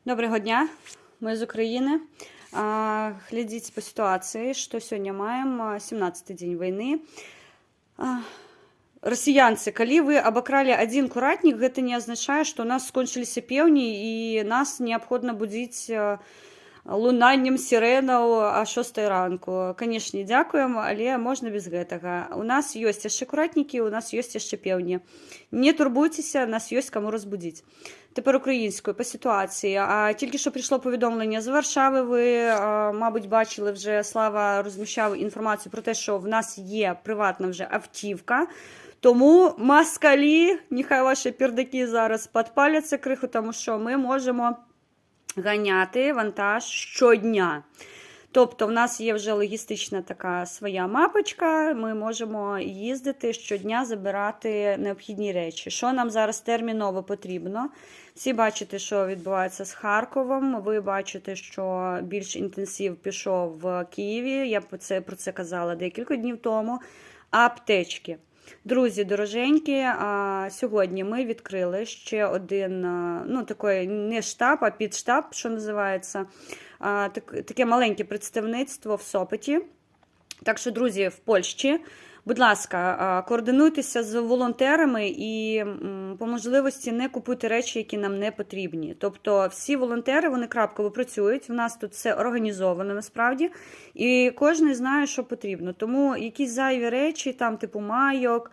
Доброго дня, ми з України. Глядіть по ситуації, що сьогодні маємо 17-й день війни. Россиянцы, коли вы обокрали один куратник, это не означает, что у нас скончились певни и нас необходимо будить лунанням сиренаў о 6 ранку. Конечно, дякуем, але можна без гэтага. У нас ёсць яшчэ куратнікі, у нас ёсць яшчэ пеўні. Не турбуйтеся, нас ёсць каму разбудзіць. Тепер українською по ситуації. Тільки що прийшло повідомлення з Варшави. Ви, мабуть, бачили вже, Слава розміщав інформацію про те, що в нас є приватна вже автівка. Тому москалі, нехай ваші пердаки зараз підпаляться криху, тому що ми можемо ганяти вантаж щодня. Тобто в нас є вже логістична така своя мапочка, ми можемо їздити щодня, забирати необхідні речі. Що нам зараз терміново потрібно? Всі бачите, що відбувається з Харковом, ви бачите, що більш інтенсив пішов в Києві, я про це казала декілька днів тому. Аптечки. Друзі, дороженькі, сьогодні ми відкрили ще один, ну, такий не штаб, а підштаб, що називається, таке маленьке представництво в Сопоті. Так що, друзі, в Польщі, будь ласка, координуйтеся з волонтерами і по можливості не купуйте речі, які нам не потрібні. Тобто всі волонтери, вони крапково працюють, в нас тут все організовано насправді, і кожен знає, що потрібно. Тому якісь зайві речі, там типу майок,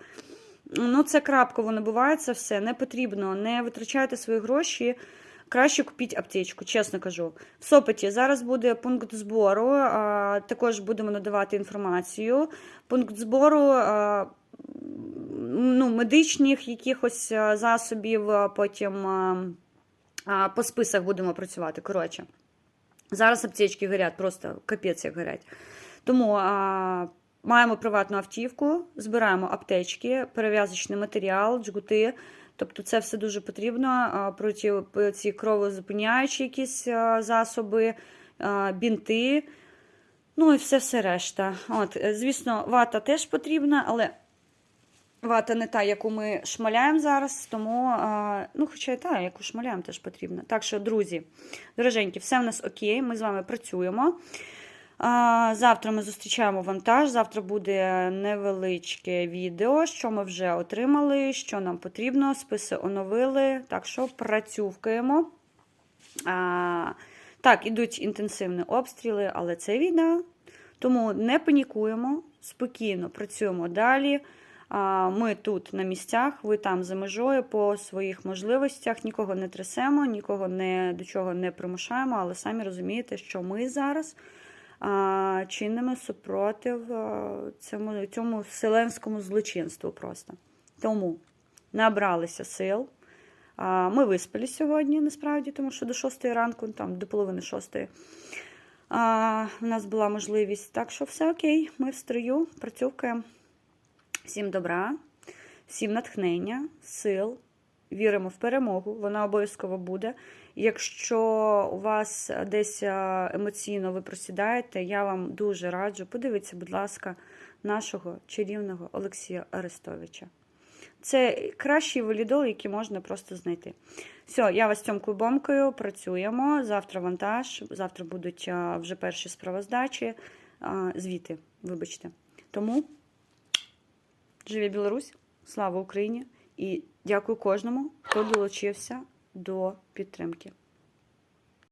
ну це крапково набувається все, не потрібно, не витрачайте свої гроші. Краще купіть аптечку, чесно кажу. В Сопоті зараз буде пункт збору, також будемо надавати інформацію. Пункт збору медичних якихось засобів, потім по списах будемо працювати. Коротше, зараз аптечки горять, просто капець як горять. Тому маємо приватну автівку, збираємо аптечки, перев'язочний матеріал, джгути. Тобто це все дуже потрібно, проти ці кровозупиняючі якісь засоби, бінти, ну і все решта. От, звісно, вата теж потрібна, але вата не та, яку ми шмаляємо зараз, тому, ну, хоча і та, яку шмаляємо, теж потрібна. Так що, друзі, дороженькі, все в нас окей, ми з вами працюємо. Завтра ми зустрічаємо вантаж, завтра буде невеличке відео, що ми вже отримали, що нам потрібно, списи оновили, так що працювкаємо. Так, ідуть інтенсивні обстріли, але це війна, тому не панікуємо, спокійно працюємо далі. Ми тут на місцях, ви там за межою по своїх можливостях, нікого не трясемо, нікого до чого не примушаємо, але самі розумієте, що ми зараз чинимо супротив цьому вселенському злочинству просто. Тому набралися сил. Ми виспались сьогодні, насправді, тому що до 6 ранку, там до половини 6 у нас була можливість. Так що все окей, ми в строю, працюємо. Всім добра, всім натхнення, сил. Віримо в перемогу, вона обов'язково буде. Якщо у вас десь емоційно ви просідаєте, я вам дуже раджу, подивіться, будь ласка, нашого чарівного Олексія Арестовича. Це кращий валідол, який можна просто знайти. Все, я вас тьомкою-бомкою, працюємо. Завтра вантаж, завтра будуть вже перші справоздачі, звіти, вибачте. Тому живе Білорусь, слава Україні! І дякую кожному, хто долучився до підтримки.